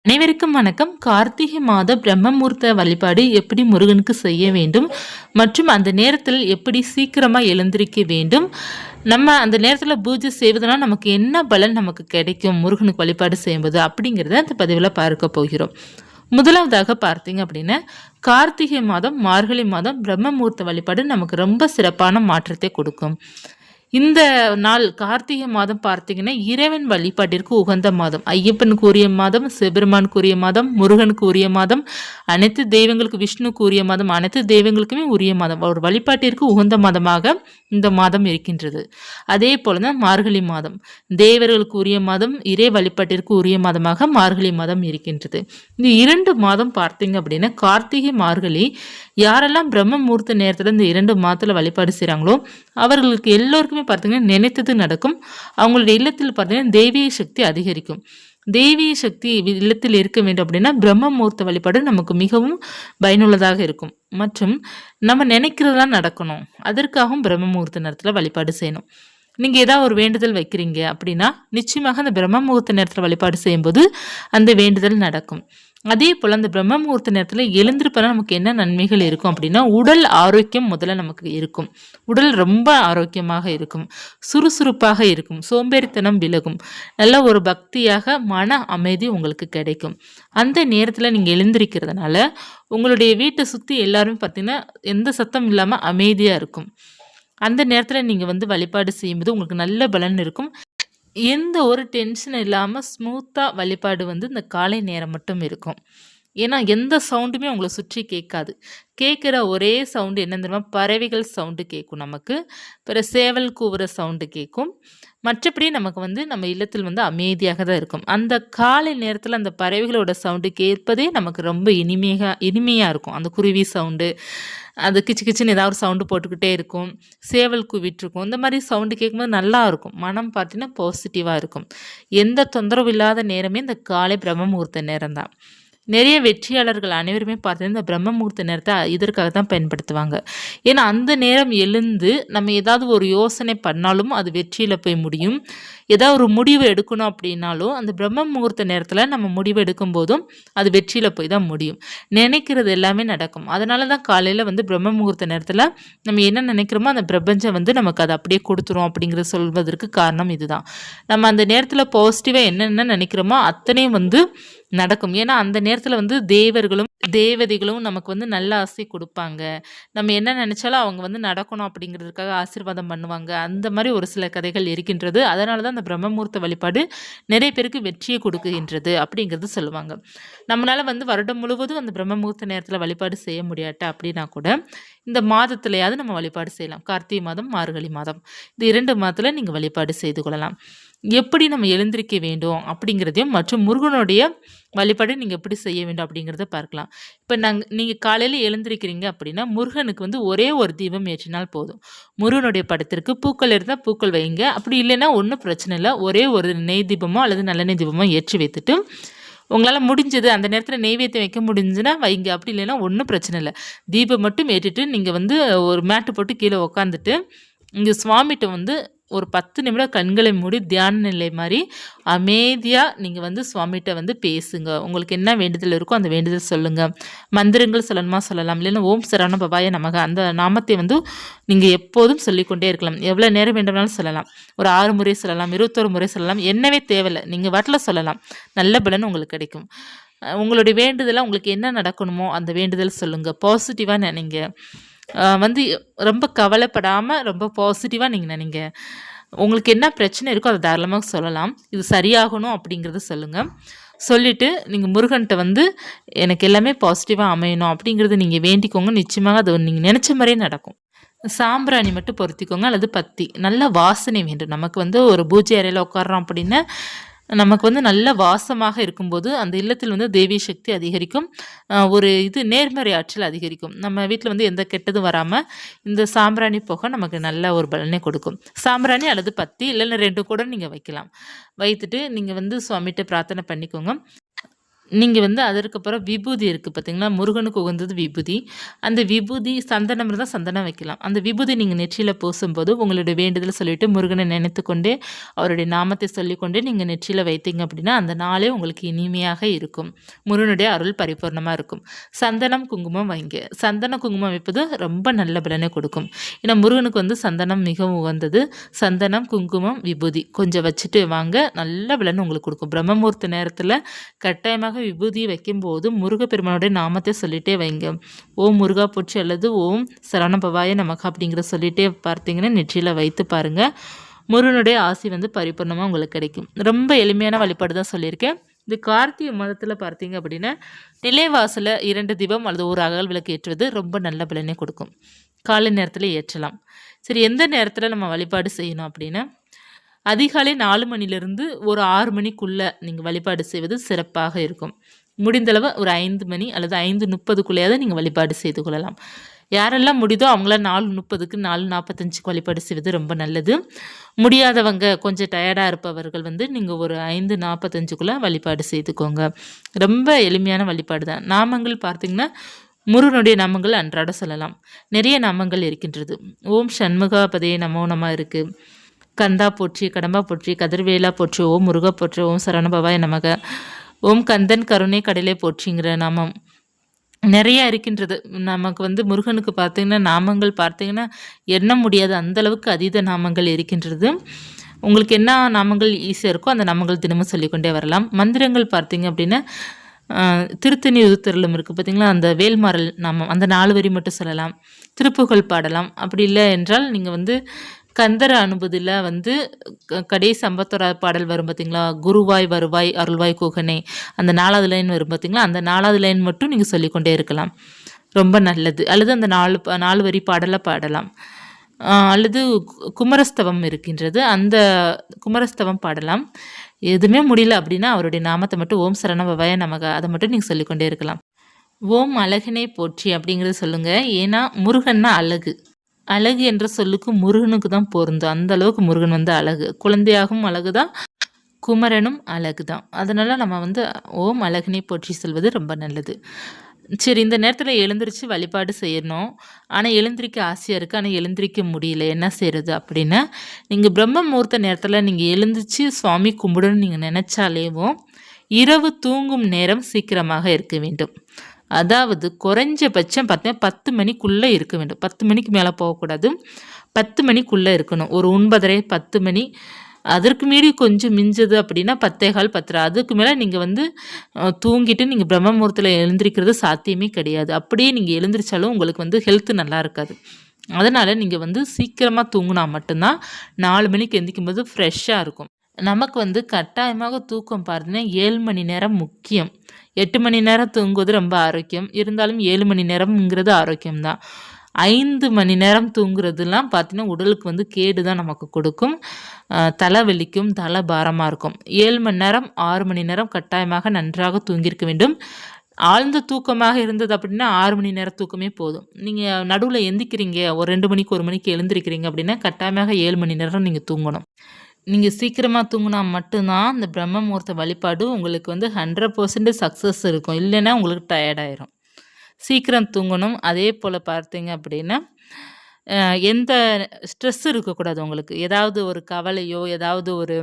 அனைவருக்கும் வணக்கம். கார்த்திகை மாத பிரம்மமுகூர்த்த வழிபாடு எப்படி முருகனுக்கு செய்ய வேண்டும் மற்றும் அந்த நேரத்தில் எப்படி சீக்கிரமா எழுந்திருக்க வேண்டும், நம்ம அந்த நேரத்தில் பூஜை செய்வதனால் நமக்கு என்ன பலன் நமக்கு கிடைக்கும் முருகனுக்கு வழிபாடு செய்யும்போது அப்படிங்கிறத அந்த பதிவில் பார்க்க போகிறோம். முதலாவதாக பார்த்தீங்க அப்படின்னா, கார்த்திகை மாதம் மார்கழி மாதம் பிரம்மமுகூர்த்த வழிபாடு நமக்கு ரொம்ப சிறப்பான மாற்றத்தை கொடுக்கும். இந்த நாள் கார்த்திகை மாதம் பார்த்தீங்கன்னா இறைவன் வழிபாட்டிற்கு உகந்த மாதம். ஐயப்பனுக்கு உரிய மாதம், சிவபெருமானுக்கு உரிய மாதம், முருகனுக்கு உரிய மாதம், அனைத்து தெய்வங்களுக்கு விஷ்ணுக்கு உரிய மாதம், அனைத்து தெய்வங்களுக்குமே உரிய மாதம். ஒரு வழிபாட்டிற்கு உகந்த மாதமாக இந்த மாதம் இருக்கின்றது. அதே போல தான் மார்கழி மாதம் தேவர்களுக்கு உரிய மாதம், இறை வழிபாட்டிற்கு உரிய மாதமாக மார்கழி மாதம் இருக்கின்றது. இந்த 2 மாதம் பார்த்தீங்க அப்படின்னா கார்த்திகை மார்கழி யாரெல்லாம் பிரம்ம முகூர்த்த நேரத்தில் இந்த 2 மாதத்தில் வழிபாடு செய்கிறாங்களோ அவர்களுக்கு எல்லோருக்குமே பார்த்தீங்கன்னா நினைத்தது நடக்கும். அவங்களுடைய இல்லத்தில் பார்த்தீங்கன்னா தெய்வீக சக்தி அதிகரிக்கும். தெய்வீக சக்தி இல்லத்தில் இருக்க வேண்டும் அப்படின்னா பிரம்ம முகூர்த்த வழிபாடு நமக்கு மிகவும் பயனுள்ளதாக இருக்கும். மற்றும் நம்ம நினைக்கிறதெல்லாம் நடக்கணும், அதற்காகவும் பிரம்ம முகூர்த்த நேரத்தில் வழிபாடு செய்யணும். நீங்கள் ஏதாவது ஒரு வேண்டுதல் வைக்கிறீங்க அப்படின்னா நிச்சயமாக அந்த பிரம்ம முகூர்த்த நேரத்தில் வழிபாடு செய்யும்போது அந்த வேண்டுதல் நடக்கும். அதே போல் அந்த பிரம்ம முகூர்த்த நேரத்தில் எழுந்திருப்பதால் நமக்கு என்ன நன்மைகள் இருக்கும் அப்படின்னா, உடல் ஆரோக்கியம் முதல்ல நமக்கு இருக்கும். உடல் ரொம்ப ஆரோக்கியமாக இருக்கும், சுறுசுறுப்பாக இருக்கும், சோம்பேறித்தனம் விலகும், நல்ல ஒரு பக்தியாக மன அமைதி உங்களுக்கு கிடைக்கும். அந்த நேரத்தில் நீங்கள் எழுந்திருக்கிறதுனால உங்களுடைய வீட்டை சுற்றி எல்லாருமே பார்த்தீங்கன்னா எந்த சத்தம் இல்லாமல் அமைதியாக இருக்கும். அந்த நேரத்தில் நீங்கள் வழிபாடு செய்யும்போது உங்களுக்கு நல்ல பலன் இருக்கும். எந்த ஒரு டென்ஷன் இல்லாமல் ஸ்மூத்தாக வழிபாடு இந்த காலை நேரம் மட்டும் இருக்கும். ஏன்னா எந்த சவுண்டுமே உங்களை சுற்றி கேட்காது. கேட்குற ஒரே சவுண்டு என்ன தெரியுமா, பறவைகள் சவுண்டு கேட்கும் நமக்கு. பிறகு சேவல் கூவுற சவுண்டு கேட்கும். மற்றபடி நமக்கு நம்ம இல்லத்தில் அமைதியாக தான் இருக்கும். அந்த காலை நேரத்தில் அந்த பறவைகளோட சவுண்டு கேட்பதே நமக்கு ரொம்ப இனிமையாக இருக்கும். அந்த குருவி சவுண்டு, அது கிச்சு கிச்சுன்னு ஏதாவது சவுண்டு போட்டுக்கிட்டே இருக்கும், சேவல் கூவிட்டுருக்கும். இந்த மாதிரி சவுண்டு கேட்கும்போது நல்லா இருக்கும். மனம் பார்த்தீங்கன்னா பாசிட்டிவாக இருக்கும். எந்த தொந்தரவு இல்லாத நேரமே இந்த காலை பிரம்ம முகூர்த்த நேரம் தான். நிறைய வெற்றியாளர்கள் அனைவருமே பார்த்தீங்கன்னா இந்த பிரம்ம முகூர்த்த நேரத்தை இதற்காக தான் பயன்படுத்துவாங்க. ஏன்னா அந்த நேரம் எழுந்து நம்ம ஏதாவது ஒரு யோசனை பண்ணாலும் அது வெற்றியில் போய் முடியும். ஏதாவது ஒரு முடிவு எடுக்கணும் அப்படின்னாலும் அந்த பிரம்ம முகூர்த்த நேரத்தில் நம்ம முடிவு எடுக்கும் போதும் அது வெற்றியில் போய் தான் முடியும். நினைக்கிறது எல்லாமே நடக்கும். அதனால தான் காலையில் பிரம்ம முகூர்த்த நேரத்தில் நம்ம என்ன நினைக்கிறோமோ அந்த பிரபஞ்சம் நமக்கு அதை அப்படியே கொடுத்துரும் அப்படிங்கிறத சொல்வதற்கு காரணம் இதுதான். நம்ம அந்த நேரத்தில் பாசிட்டிவாக என்னென்ன நினைக்கிறோமோ அத்தனையும் நடக்கும். ஏன்னா அந்த நேரத்தில் தேவர்களும் தேவதைகளும் நமக்கு நல்ல ஆசை கொடுப்பாங்க. நம்ம என்ன நினைச்சாலும் அவங்க நடக்கணும் அப்படிங்கிறதுக்காக ஆசீர்வாதம் பண்ணுவாங்க. அந்த மாதிரி ஒரு சில கதைகள் இருக்கின்றது. அதனால தான் அந்த பிரம்மமுகூர்த்த வழிபாடு நிறைய பேருக்கு வெற்றியை கொடுக்குகின்றது அப்படிங்கிறது சொல்லுவாங்க. நம்மளால் வருடம் முழுவதும் அந்த பிரம்மமுகூர்த்த நேரத்தில் வழிபாடு செய்ய முடியாட்டா அப்படின்னா கூட இந்த மாதத்துலையாவது நம்ம வழிபாடு செய்யலாம். கார்த்திகை மாதம், மார்கழி மாதம், இந்த 2 மாதத்தில் நீங்கள் வழிபாடு செய்து கொள்ளலாம். எப்படி நம்ம எழுந்திருக்க வேண்டும் அப்படிங்கிறதையும் மற்றும் முருகனுடைய வழிபாடு நீங்கள் எப்படி செய்ய வேண்டும் அப்படிங்கிறத பார்க்கலாம். இப்போ நீங்கள் காலையில் எழுந்திருக்கிறீங்க அப்படின்னா முருகனுக்கு ஒரே ஒரு தீபம் ஏற்றினால் போதும். முருகனுடைய படத்திற்கு பூக்கள் இருந்தால் பூக்கள் வைங்க, அப்படி இல்லைன்னா ஒன்றும் பிரச்சனை இல்லை. ஒரே ஒரு நெய் தீபமோ அல்லது நல்லெண்ணெய் தீபமோ ஏற்றி வைத்துட்டு உங்களால் முடிஞ்சது அந்த நேரத்தில் நெய்வேத்தியம் வைக்க முடிஞ்சுன்னா வைங்க, அப்படி இல்லைன்னா ஒன்றும் பிரச்சனை இல்லை. தீபம் மட்டும் ஏற்றிட்டு நீங்கள் ஒரு மேட்டு போட்டு கீழே உக்காந்துட்டு இங்கே சுவாமிகிட்ட ஒரு 10 நிமிடம் கண்களை மூடி தியான நிலை மாதிரி அமைதியாக நீங்கள் சுவாமிகிட்ட பேசுங்க. உங்களுக்கு என்ன வேண்டுதல் இருக்கோ அந்த வேண்டுதல் சொல்லுங்கள். மந்திரங்கள் சொல்லணுமா சொல்லலாம், இல்லைன்னா ஓம் சரவண பவாய நமக அந்த நாமத்தை நீங்கள் எப்போதும் சொல்லிக்கொண்டே இருக்கலாம். எவ்வளோ நேரம் வேண்டுமானாலும் சொல்லலாம். ஒரு 6 முறை சொல்லலாம், 21 முறை சொல்லலாம், என்னவே தேவையில்லை, நீங்கள் வாட்டில் சொல்லலாம். நல்ல பலன் உங்களுக்கு கிடைக்கும். உங்களுடைய வேண்டுதலாக உங்களுக்கு என்ன நடக்கணுமோ அந்த வேண்டுதல் சொல்லுங்கள். பாசிட்டிவாக நினைங்க. ரொம்ப கவலைப்படாமல் ரொம்ப பாசிட்டிவாக நீங்கள் நினைங்க. உங்களுக்கு என்ன பிரச்சனை இருக்கோ அதை தாராளமாக சொல்லலாம். இது சரியாகணும் அப்படிங்கிறத சொல்லுங்கள். சொல்லிவிட்டு நீங்கள் முருகன்கிட்ட எனக்கு எல்லாமே பாசிட்டிவாக அமையணும் அப்படிங்கிறது நீங்கள் வேண்டிக்கோங்க. நிச்சயமாக அது நீங்கள் நினச்ச மாதிரியே நடக்கும். சாம்பிராணி மட்டும் பொருத்திக்கோங்க அல்லது பத்தி. நல்ல வாசனை வேண்டும். நமக்கு ஒரு பூஜை அறையில் உட்காரோம் அப்படின்னா நமக்கு நல்ல வாசமாக இருக்கும்போது அந்த இல்லத்தில் தெய்வீக சக்தி அதிகரிக்கும். ஒரு நேர்மறை ஆற்றல் அதிகரிக்கும். நம்ம வீட்டில் எந்த கெட்டதும் வராமல் இந்த சாம்பிராணி புகை நமக்கு நல்ல ஒரு பலனை கொடுக்கும். சாம்பிராணி அல்லது பத்தி இல்லைன்னா 2 கூட நீங்கள் வைக்கலாம். வைத்துட்டு நீங்கள் சுவாமிகிட்ட பிரார்த்தனை பண்ணிக்கோங்க. நீங்கள் வந்து அதற்கப்புறம் விபூதி இருக்குது பார்த்தீங்களா, முருகனுக்கு உகந்தது விபூதி. அந்த விபூதி சந்தனம் இருந்தால் சந்தனம் வைக்கலாம். அந்த விபூதி நீங்கள் நெற்றியில் பூசும்போது உங்களுடைய வேண்டுதல் சொல்லிவிட்டு முருகனை நினைத்து கொண்டே அவருடைய நாமத்தை சொல்லிக்கொண்டே நீங்கள் நெற்றியில் வைத்தீங்க அப்படின்னா அந்த நாளே உங்களுக்கு இனிமையாக இருக்கும். முருகனுடைய அருள் பரிபூர்ணமாக இருக்கும். சந்தனம் குங்குமம் வைங்க. சந்தன குங்குமம் வைப்பது ரொம்ப நல்ல பலனை கொடுக்கும். ஏன்னா முருகனுக்கு வந்து சந்தனம் மிகவும் உகந்தது. சந்தனம் குங்குமம் விபூதி கொஞ்சம் வச்சுட்டு வாங்க, நல்ல பலன் உங்களுக்கு கொடுக்கும். பிரம்மமுகூர்த்த நேரத்தில் கட்டாயமாக விபூதி வைக்கும்போது முருகப்பெருமானுடைய நாமத்தை சொல்லிட்டே வைங்க. ஓம் முருகா போற்றி அல்லது ஓம் சரவணபவாய நமக்கு அப்படிங்கிற சொல்லிட்டே பார்த்தீங்கன்னா நெற்றியில் வைத்து பாருங்கள். முருகனுடைய ஆசி வந்து பரிபூர்ணமாக உங்களுக்கு கிடைக்கும். ரொம்ப எளிமையான வழிபாடு தான் சொல்லியிருக்கேன். இந்த கார்த்திகை மாதத்தில் பார்த்தீங்க அப்படின்னா நிலைவாசலில் 2 தீபம் அல்லது ஒரு அகல் விளக்கு ஏற்றுவது ரொம்ப நல்ல பலனை கொடுக்கும். காலை நேரத்தில் ஏற்றலாம். சரி, எந்த நேரத்தில் நம்ம வழிபாடு செய்யணும் அப்படின்னா அதிகாலை 4 மணிலிருந்து ஒரு 6 மணிக்குள்ளே நீங்கள் வழிபாடு செய்வது சிறப்பாக இருக்கும். முடிந்தளவு ஒரு 5 மணி அல்லது 5:30க்குள்ளேயாவது நீங்கள் வழிபாடு செய்து கொள்ளலாம். யாரெல்லாம் முடியுதோ அவங்களாம் 4:30க்கு 4:45க்கு வழிபாடு செய்வது ரொம்ப நல்லது. முடியாதவங்க கொஞ்சம் டயர்டாக இருப்பவர்கள் வந்து நீங்கள் ஒரு 5:45க்குள்ளே வழிபாடு செய்துக்கோங்க. ரொம்ப எளிமையான வழிபாடு தான். நாமங்கள் பார்த்திங்கன்னா முருகனுடைய நாமங்கள் அன்றாட சொல்லலாம். நிறைய நாமங்கள் இருக்கின்றது. ஓம் சண்முகாபதே நமோ நம இருக்குது. கந்தா போற்றி, கடம்பா போற்றி, கதிர்வேலா போற்றி, ஓம் முருகா போற்றி, ஓம் சரவணபவாய நமக, ஓம் கந்தன் கருணை கடலே போற்றிங்கிற நாமம் நிறைய இருக்கின்றது. நமக்கு வந்து முருகனுக்கு பார்த்திங்கன்னா நாமங்கள் பார்த்திங்கன்னா எண்ண முடியாத அந்தளவுக்கு அதீத நாமங்கள் இருக்கின்றது. உங்களுக்கு என்ன நாமங்கள் ஈஸியாக இருக்கோ அந்த நாமங்கள் தினமும் சொல்லிக்கொண்டே வரலாம். மந்திரங்கள் பார்த்திங்க அப்படின்னா திருத்தணி உதுத்தருளும் இருக்குது பார்த்திங்களா, அந்த வேல்மாறல் நாமம் அந்த 4 வரி மட்டும் சொல்லலாம். திருப்புகழ் பாடலாம். அப்படி இல்லை என்றால் நீங்கள் வந்து கந்தர அனுபதியில் வந்து கடைசி 54வது பாடல் வரும் பார்த்திங்களா, குருவாய் வருவாய் அருள்வாய் குகனே, அந்த 4வது லைன் வரும் பார்த்திங்களா, அந்த 4வது லைன் மட்டும் நீங்கள் சொல்லிக்கொண்டே இருக்கலாம். ரொம்ப நல்லது. அல்லது அந்த 4 வரி பாடலை பாடலாம். அல்லது குமரஸ்தவம் இருக்கின்றது, அந்த குமரஸ்தவம் பாடலாம். எதுவுமே முடியல அப்படின்னா அவருடைய நாமத்தை மட்டும் ஓம் சரவணபவாய நமக அதை மட்டும் நீங்கள் சொல்லிக்கொண்டே இருக்கலாம். ஓம் அழகனை போற்றி அப்படிங்கிறது சொல்லுங்கள். ஏன்னா முருகன்னா அழகு. அழகு என்ற சொல்லுக்கு முருகனுக்கு தான் பொருந்தும். அந்த அளவுக்கு முருகன் வந்து அழகு. குழந்தையாகவும் அழகு தான், குமரனும் அழகு தான். அதனால் நம்ம வந்து ஓம் அழகனை போற்றி சொல்வது ரொம்ப நல்லது. சரி, இந்த நேரத்தில் எழுந்திரிச்சு வழிபாடு செய்யணும். ஆனால் எழுந்திரிக்க ஆசையாக இருக்குது, ஆனால் எழுந்திரிக்க முடியல, என்ன செய்கிறது அப்படின்னா நீங்கள் பிரம்ம முகூர்த்த நேரத்தில் நீங்கள் எழுந்திரிச்சு சுவாமி கும்பிடணும்னு நீங்கள் நினச்சாலேவும் இரவு தூங்கும் நேரம் சீக்கிரமாக இருக்க வேண்டும். அதாவது குறைஞ்சபட்சம் பார்த்தீங்கன்னா 10 மணிக்குள்ளே இருக்க வேண்டும். 10 மணிக்கு மேலே போகக்கூடாது. 10 மணிக்குள்ளே இருக்கணும். ஒரு 9:30 10 மணி, அதற்கு மீறி கொஞ்சம் மிஞ்சது அப்படின்னா 10:15 10:30. அதுக்கு மேலே நீங்கள் வந்து தூங்கிட்டு நீங்கள் பிரம்ம முகூர்த்தத்தில் எழுந்திரிக்கிறது சாத்தியமே கிடையாது. அப்படியே நீங்கள் எழுந்திரிச்சாலும் உங்களுக்கு வந்து ஹெல்த்து நல்லா இருக்காது. அதனால் நீங்கள் வந்து சீக்கிரமாக தூங்கினா மட்டும்தான் 4 மணிக்கு எந்திரிக்கும்போது ஃப்ரெஷ்ஷாக இருக்கும். நமக்கு வந்து கட்டாயமாக தூக்கம் பார்த்தீங்கன்னா 7 மணி நேரம் முக்கியம். 8 மணி நேரம் தூங்குவது ரொம்ப ஆரோக்கியம். இருந்தாலும் 7 மணி நேரம்ங்கிறது ஆரோக்கியம்தான். 5 மணி நேரம் தூங்குறதுலாம் பார்த்தீங்கன்னா உடலுக்கு வந்து கேடு தான் நமக்கு கொடுக்கும். தலை வலிக்கும், தலை பாரமாக இருக்கும். 7 மணி நேரம் 6 மணி நேரம் கட்டாயமாக நன்றாக தூங்கியிருக்க வேண்டும். ஆழ்ந்த தூக்கமாக இருந்தது அப்படின்னா 6 மணி நேரம் தூக்கமே போதும். நீங்கள் நடுவில் எந்திக்கிறீங்க, ஒரு 2 மணிக்கு 1 மணிக்கு எழுந்திருக்கிறீங்க அப்படின்னா கட்டாயமாக 7 மணி நேரம் நீங்கள் தூங்கணும். நீங்கள் சீக்கிரமாக தூங்கினா மட்டும்தான் அந்த பிரம்ம முகூர்த்த வழிபாடு உங்களுக்கு வந்து 100% சக்ஸஸ் இருக்கும். இல்லைன்னா உங்களுக்கு டயர்டாயிரும். சீக்கிரம் தூங்கணும். அதே போல் பார்த்தீங்க அப்படின்னா எந்த ஸ்ட்ரெஸ்ஸும் இருக்கக்கூடாது உங்களுக்கு. ஏதாவது ஒரு கவலையோ, ஏதாவது ஒரு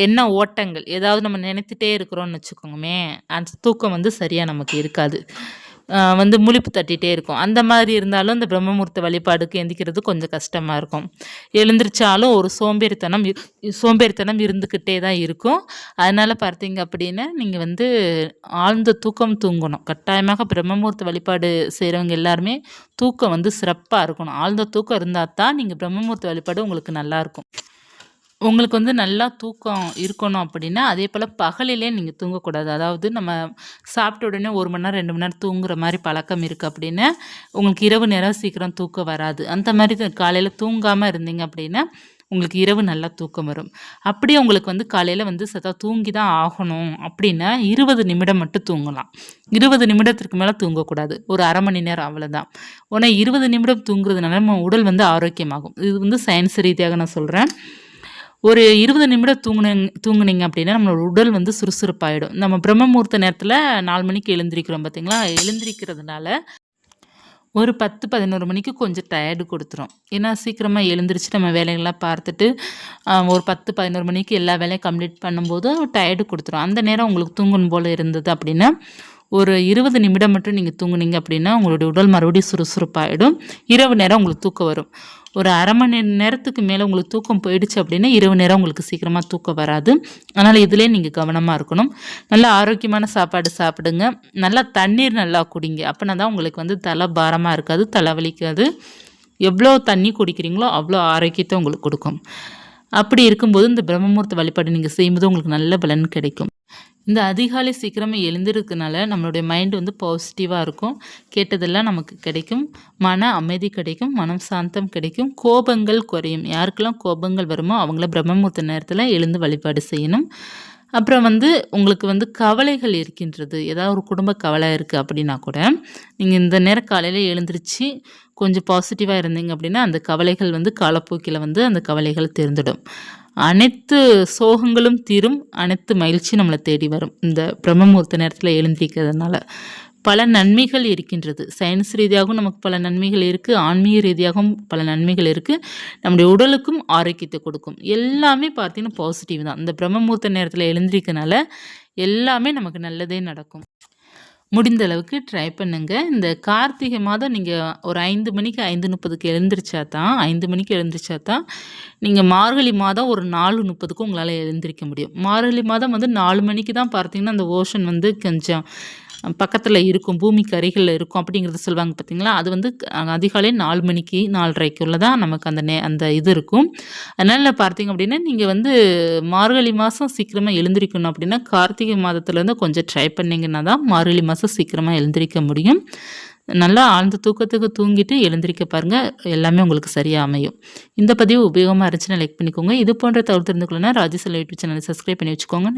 எண்ண ஓட்டங்கள் ஏதாவது நம்ம நினைத்துட்டே இருக்கிறோம்னு வச்சுக்கோங்கமே, அந்த தூக்கம் வந்து சரியாக நமக்கு இருக்காது. வந்து முழிப்பு தட்டிகிட்டே இருக்கும். அந்த மாதிரி இருந்தாலும் இந்த பிரம்ம முகூர்த்த வழிபாடுக்கு எந்திரிக்கிறது கொஞ்சம் கஷ்டமாக இருக்கும். எழுந்திரிச்சாலும் ஒரு சோம்பேறித்தனம் இருந்துக்கிட்டே தான் இருக்கும். அதனால் பார்த்தீங்க அப்படின்னா நீங்கள் வந்து ஆழ்ந்த தூக்கம் தூங்கணும். கட்டாயமாக பிரம்ம முகூர்த்த வழிபாடு செய்கிறவங்க எல்லாருமே தூக்கம் வந்து சிறப்பாக இருக்கணும். ஆழ்ந்த தூக்கம் இருந்தால் தான் நீங்கள் பிரம்ம முகூர்த்த வழிபாடு உங்களுக்கு நல்லாயிருக்கும். உங்களுக்கு வந்து நல்லா தூக்கம் இருக்கணும் அப்படின்னா அதே போல் பகலிலே நீங்கள் தூங்கக்கூடாது. அதாவது நம்ம சாப்பிட்ட உடனே 1 மணி நேரம் 2 மணி நேரம் தூங்குற மாதிரி பழக்கம் இருக்குது அப்படின்னா உங்களுக்கு இரவு நேரம் சீக்கிரம் தூக்கம் வராது. அந்த மாதிரி காலையில் தூங்காமல் இருந்தீங்க அப்படின்னா உங்களுக்கு இரவு நல்லா தூக்கம் வரும். அப்படியே உங்களுக்கு வந்து காலையில் வந்து தூங்கி தான் ஆகணும் அப்படின்னா 20 நிமிடம் மட்டும் தூங்கலாம். 20 நிமிடத்திற்கு மேலே தூங்கக்கூடாது. ஒரு அரை மணி நேரம் அவ்வளோதான். ஆனால் 20 நிமிடம் தூங்குறதுனால நம்ம உடல் வந்து ஆரோக்கியமாகும். இது வந்து சயின்ஸ் ரீதியாக நான் சொல்கிறேன். ஒரு 20 நிமிடம் தூங்குனீங்க அப்படின்னா, நம்மளோட உடல் வந்து சுறுசுறுப்பாயிடும். நம்ம பிரம்ம முகூர்த்த நேரத்தில 4 மணிக்கு எழுந்திரிக்கிறோம் பார்த்தீங்களா? எழுந்திரிக்கிறதுனால ஒரு 10, 11 மணிக்கு கொஞ்சம் டயர்டு குடுத்துரும். ஏன்னா சீக்கிரமா எழுந்திரிச்சு நம்ம வேலைகள்லாம் பார்த்துட்டு, ஒரு 10, 11 மணிக்கு எல்லா வேலையும் கம்ப்ளீட் பண்ணும்போது டயர்டு குடுத்துரும். அந்த நேரம் உங்களுக்கு தூங்கணும் போல இருந்தது அப்படின்னா, ஒரு 20 நிமிடம் மட்டும் நீங்க தூங்குனீங்க அப்படின்னா, உங்களுடைய உடல் மறுபடியும் சுறுசுறுப்பாயிடும். இரவு நேரம் உங்களுக்கு தூக்கம் வரும். ஒரு 1/2 மணி நேரத்துக்கு மேல உங்களுக்கு தூக்கம் போயிடுச்சு அப்படின்னா, இரவு நேரம் உங்களுக்கு சீக்கிரமா தூக்கம் வராது. அதனால இதிலயே நீங்க கவனமா இருக்கணும். நல்லா ஆரோக்கியமான சாப்பாடு சாப்பிடுங்க. நல்லா தண்ணீர் நல்லா குடிங்க. அப்பனா தான் உங்களுக்கு வந்து தலை பாரமா இருக்காது, தலை வலிக்காது. எவ்வளோ தண்ணி குடிக்கிறீங்களோ, அவ்வளோ ஆரோக்கியத்த உங்களுக்கு குடுக்கும். அப்படி இருக்கும்போது இந்த பிரம்ம முகூர்த்த வழிபாடு நீங்க செய்யும்போது உங்களுக்கு நல்ல பலன் கிடைக்கும். இந்த அதிகாலை சீக்கிரமா எழுந்திருக்கனால நம்மளுடைய மைண்ட் வந்து பாசிட்டிவா இருக்கும். கேட்டதெல்லாம் நமக்கு கிடைக்கும். மன அமைதி கிடைக்கும். மனம் சாந்தம் கிடைக்கும். கோபங்கள் குறையும். யாருக்கெல்லாம் கோபங்கள் வருமோ அவங்கள பிரம்ம முகூர்த்த நேரத்தில எழுந்து வழிபாடு செய்யணும். அப்புறம் வந்து உங்களுக்கு வந்து கவலைகள் இருக்கின்றது. ஏதாவது ஒரு குடும்ப கவலை இருக்கு அப்படின்னா கூட, நீங்க இந்த நேரம் காலையில எழுந்திருச்சு கொஞ்சம் பாசிட்டிவா இருந்தீங்க அப்படின்னா, அந்த கவலைகள் வந்து காலப்போக்கில வந்து அந்த கவலைகள் தீர்ந்துடும். அனைத்து சோகங்களும் தீரும். அனைத்து மகிழ்ச்சியும் நம்மள தேடி வரும். இந்த பிரம்ம முகூர்த்த நேரத்தில எழுந்திரிக்கிறதுனால. பல நன்மைகள் இருக்கின்றது. சயின்ஸ் ரீதியாகவும் நமக்கு பல நன்மைகள் இருக்கு. ஆன்மீக ரீதியாகவும் பல நன்மைகள் இருக்கு. நம்முடைய உடலுக்கும் ஆரோக்கியத்த கொடுக்கும். எல்லாமே பார்த்தீங்கன்னா பாசிட்டிவ் தான். இந்த பிரம்ம முகூர்த்த நேரத்தில எழுந்திரிக்கிறனால எல்லாமே நமக்கு நல்லதே நடக்கும். முடிந்த அளவுக்கு ட்ரை பண்ணுங்க. இந்த கார்த்திகை மாதம் நீங்க ஒரு 5 மணிக்கு 5:30க்கு எழுந்திரிச்சா தான் 5 மணிக்கு எழுந்திரிச்சா தான், நீங்க மார்கழி மாதம் ஒரு 4:30க்கு உங்களால எழுந்திரிக்க முடியும். மார்கழி மாதம் வந்து 4 மணிக்கு தான் பார்த்தீங்கன்னா, அந்த ஓஷன் வந்து கொஞ்சம் பக்கத்துல இருக்கும். பூமிக்கு அருகில இருக்கும் அப்படிங்கிறத சொல்லுவாங்க பார்த்தீங்களா? அது வந்து அதிகாலை 4 மணிக்கு 4:30க்குள்ள தான் நமக்கு அந்த இது இருக்கும். அதனால பார்த்தீங்க அப்படின்னா, நீங்க வந்து மார்கழி மாசம் சீக்கிரமா எழுந்திரிக்கணும் அப்படின்னா, கார்த்திகை மாதத்துலேருந்து கொஞ்சம் ட்ரை பண்ணீங்கன்னா தான் மார்கழி மாசம் சீக்கிரமா எழுந்திரிக்க முடியும். நல்லா ஆழ்ந்த தூக்கத்துக்கு தூங்கிட்டு எழுந்திரிக்க பாருங்க. எல்லாமே உங்களுக்கு சரியா அமையும். இந்த பதிவு உபயோகமா இருந்துச்சுன்னா லைக் பண்ணிக்கோங்க. இது போன்ற தகவல் தெரிந்து கொள்ளணும்னா ராஜேஸ்வரி யூடியூப் சேனலை சப்ஸ்கிரைப் பண்ணி வச்சுக்கோங்க.